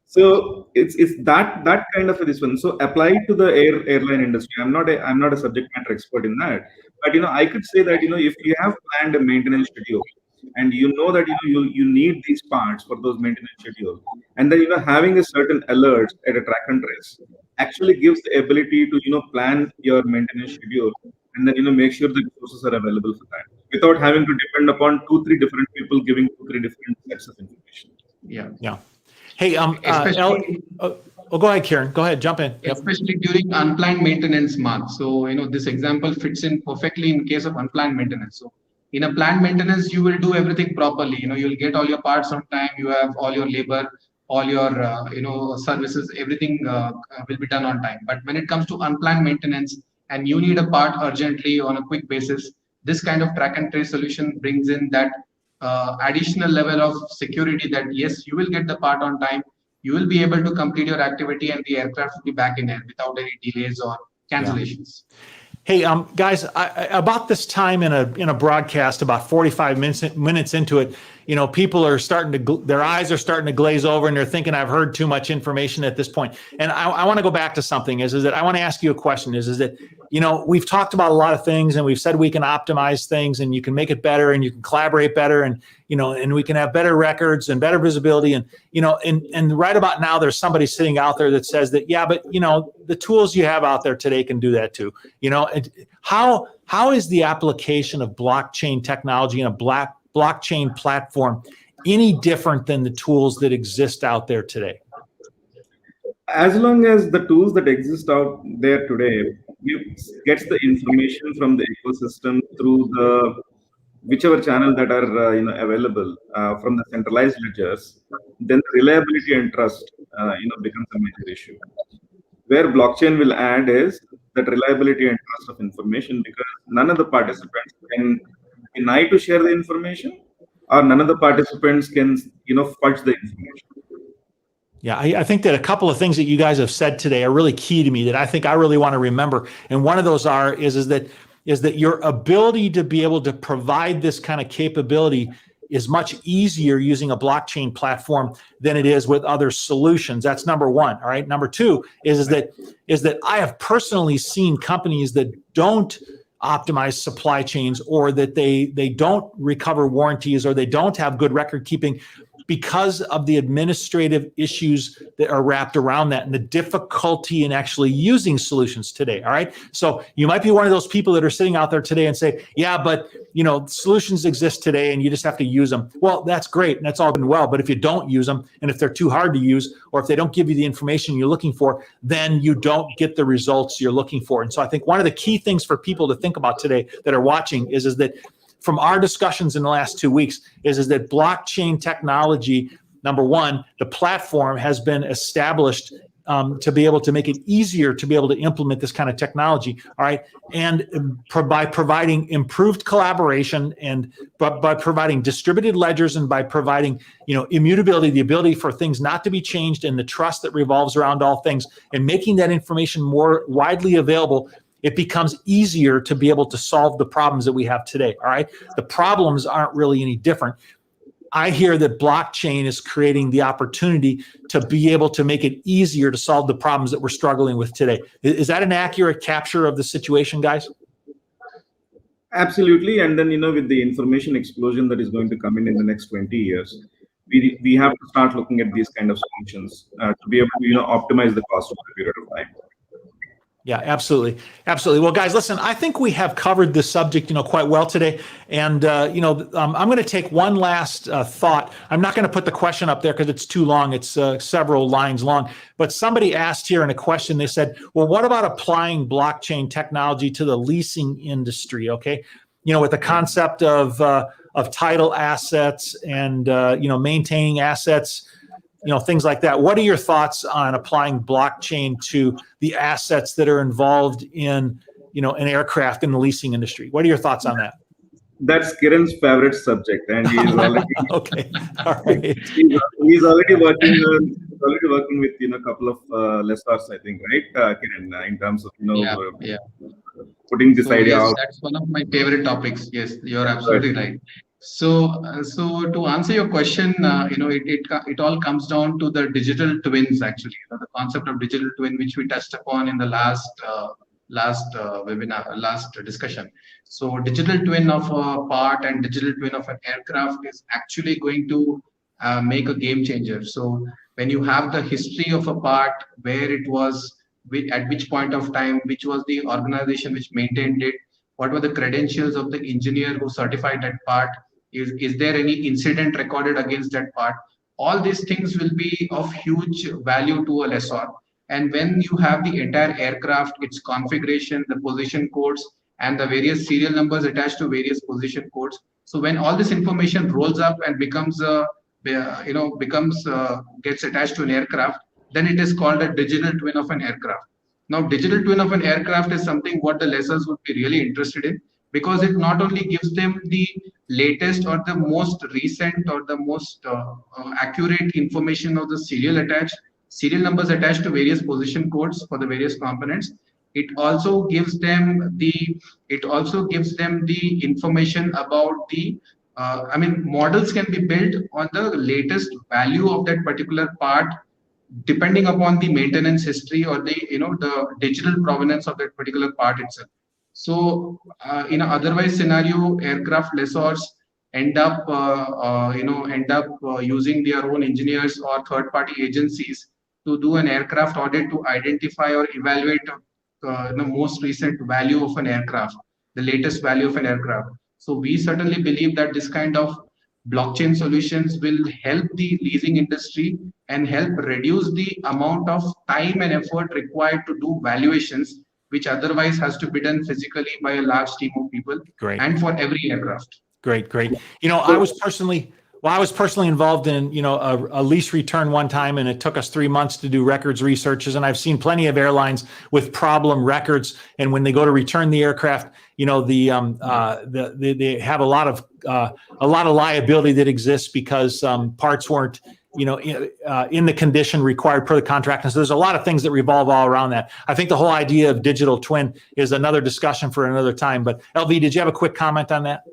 So it's that kind of this one. So applied to the airline industry. I'm not a subject matter expert in that, but I could say that if you have planned a maintenance schedule and that you need these parts for those maintenance schedule, and then having a certain alert at a track and trace actually gives the ability to plan your maintenance schedule and then make sure the resources are available for that without having to depend upon 2-3 different people giving 2-3 different sets of information. Yeah. Hey, go ahead, Kieran. Go ahead, jump in. Especially during unplanned maintenance, Mark. So, this example fits in perfectly in case of unplanned maintenance. So, in a planned maintenance, you will do everything properly. You'll get all your parts on time. You have all your labor, all your, services, everything will be done on time. But when it comes to unplanned maintenance and you need a part urgently on a quick basis, this kind of track and trace solution brings in that additional level of security that yes, you will get the part on time, you will be able to complete your activity, and the aircraft will be back in air without any delays or cancellations. Yeah. Hey, guys, about this time in a broadcast, about 45 minutes into it, people are their eyes are starting to glaze over, and they're thinking I've heard too much information at this point. And I want to go back to something is that I want to ask you a question is that, we've talked about a lot of things, and we've said we can optimize things, and you can make it better, and you can collaborate better, and, and we can have better records and better visibility. And, and right about now, there's somebody sitting out there that says that, yeah, but, the tools you have out there today can do that too. How is the application of blockchain technology and a blockchain platform any different than the tools that exist out there today? As long as the tools that exist out there today gets the information from the ecosystem through the whichever channel that are available from the centralized ledgers, then the reliability and trust becomes a major issue. Where blockchain will add is that reliability and trust of information, because none of the participants can deny to share the information, or none of the participants can fudge the information. Yeah, I think that a couple of things that you guys have said today are really key to me that I think I really want to remember. And one of those is that your ability to be able to provide this kind of capability is much easier using a blockchain platform than it is with other solutions. That's number one. All right. Number two is that I have personally seen companies that don't optimize supply chains, or that they don't recover warranties, or they don't have good record keeping because of the administrative issues that are wrapped around that and the difficulty in actually using solutions today. All right. So you might be one of those people that are sitting out there today and say, yeah, but solutions exist today and you just have to use them. Well, that's great. And that's all good and well. But if you don't use them, and if they're too hard to use, or if they don't give you the information you're looking for, then you don't get the results you're looking for. And so I think one of the key things for people to think about today that are watching is that from our discussions in the last 2 weeks is that blockchain technology, number one, the platform has been established to be able to make it easier to be able to implement this kind of technology. All right. And by providing improved collaboration, and by providing distributed ledgers, and by providing, immutability, the ability for things not to be changed, and the trust that revolves around all things, and making that information more widely available, it becomes easier to be able to solve the problems that we have today. All right. The problems aren't really any different. I hear that blockchain is creating the opportunity to be able to make it easier to solve the problems that we're struggling with today. Is that an accurate capture of the situation, guys? Absolutely. And then, with the information explosion that is going to come in the next 20 years, we have to start looking at these kind of solutions to be able to, optimize the cost over a period of time. Yeah, absolutely. Absolutely. Well, guys, listen, I think we have covered this subject, quite well today. And, I'm going to take one last thought. I'm not going to put the question up there because it's too long. It's several lines long. But somebody asked here in a question, they said, well, what about applying blockchain technology to the leasing industry? Okay. With the concept of title assets and, maintaining assets, things like that. What are your thoughts on applying blockchain to the assets that are involved in, an aircraft in the leasing industry? What are your thoughts on that? That's Kiran's favorite subject, and he's already okay. All right. he's already working. He's already working with a couple of lessors, I think, right, Kiran, in terms of putting this idea yes, out. that's one of my favorite topics. Yes, you're absolutely right. So, to answer your question, it all comes down to the digital twins. Actually, the concept of digital twin, which we touched upon in the last webinar, last discussion. So, digital twin of a part and digital twin of an aircraft is actually going to make a game changer. So, when you have the history of a part, where it was, at which point of time, which was the organization which maintained it, what were the credentials of the engineer who certified that part, is there any incident recorded against that part? All these things will be of huge value to a lessor. And when you have the entire aircraft, its configuration, the position codes, and the various serial numbers attached to various position codes, so when all this information rolls up and becomes gets attached to an aircraft, then it is called a digital twin of an aircraft. Now, digital twin of an aircraft is something what the lessors would be really interested in, because it not only gives them the latest or the most recent or the most accurate information of the serial numbers attached to various position codes for the various components. It also gives them the information about the models can be built on the latest value of that particular part, depending upon the maintenance history or the the digital provenance of that particular part itself. So in an otherwise scenario, aircraft lessors end up using their own engineers or third party agencies to do an aircraft audit to identify or evaluate the most recent value of an aircraft, the latest value of an aircraft. So we certainly believe that this kind of blockchain solutions will help the leasing industry and help reduce the amount of time and effort required to do valuations, which otherwise has to be done physically by a large team of people. Great. And for every aircraft. Great. I was personally involved in, a lease return one time, and it took us 3 months to do records researches. And I've seen plenty of airlines with problem records. And when they go to return the aircraft, they have a lot of liability that exists because parts weren't, in the condition required per the contract. And so there's a lot of things that revolve all around that. I think the whole idea of digital twin is another discussion for another time. But LV, did you have a quick comment on that?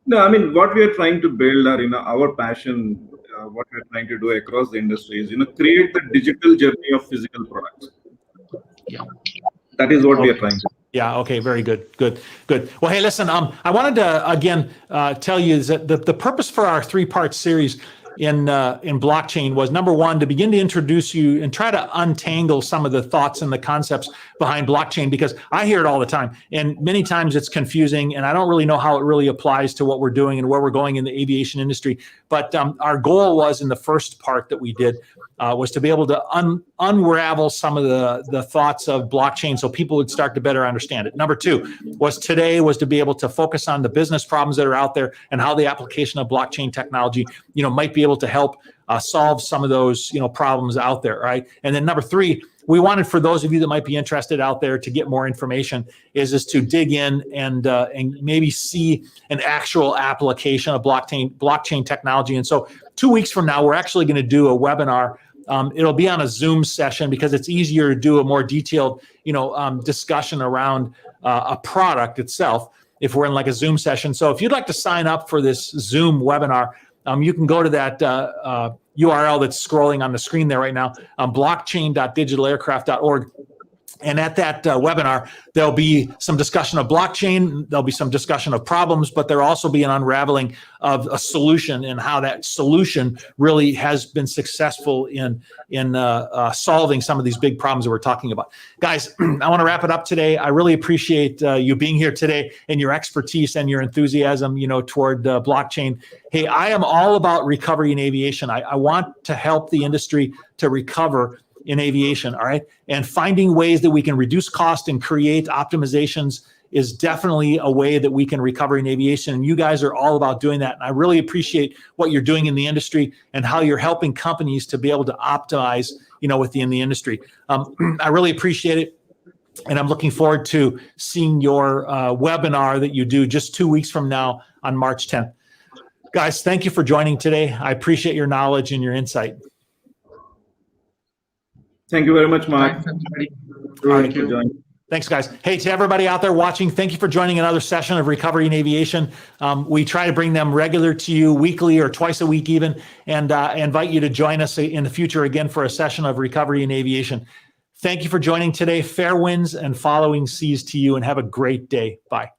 No, what we are trying to build are, our passion, what we're trying to do across the industry is, create the digital journey of physical products. Yeah. That is what we are trying to do. Yeah. Okay. Very good. Good. Well, hey, listen, I wanted to, again, tell you is that the purpose for our 3-part series in blockchain was, number one, to begin to introduce you and try to untangle some of the thoughts and the concepts behind blockchain, because I hear it all the time, and many times it's confusing, and I don't really know how it really applies to what we're doing and where we're going in the aviation industry. But our goal was, in the first part that we did, was to be able to unravel some of the thoughts of blockchain so people would start to better understand it. Number two was to be able to focus on the business problems that are out there and how the application of blockchain technology, might be able to help solve some of those, problems out there, right? And then number three, we wanted, for those of you that might be interested out there to get more information, is to dig in and maybe see an actual application of blockchain technology. And so 2 weeks from now, we're actually going to do a webinar. It'll be on a Zoom session because it's easier to do a more detailed, discussion around a product itself if we're in like a Zoom session. So if you'd like to sign up for this Zoom webinar, you can go to that URL that's scrolling on the screen there right now, blockchain.digitalaircraft.org. And at that webinar, there'll be some discussion of blockchain, there'll be some discussion of problems, but there'll also be an unraveling of a solution and how that solution really has been successful in solving some of these big problems that we're talking about. Guys, I want to wrap it up today. I really appreciate you being here today and your expertise and your enthusiasm, toward blockchain. Hey, I am all about recovery in aviation. I want to help the industry to recover in aviation, all right? And finding ways that we can reduce cost and create optimizations is definitely a way that we can recover in aviation. And you guys are all about doing that. And I really appreciate what you're doing in the industry and how you're helping companies to be able to optimize, within the industry. I really appreciate it. And I'm looking forward to seeing your webinar that you do just 2 weeks from now on March 10th. Guys, thank you for joining today. I appreciate your knowledge and your insight. Thank you very much, Mark. Thanks, everybody. Thank you. Thanks, guys. Hey, to everybody out there watching, thank you for joining another session of Recovery in Aviation. We try to bring them regular to you weekly or twice a week even, and invite you to join us in the future again for a session of Recovery in Aviation. Thank you for joining today. Fair winds and following seas to you, and have a great day. Bye.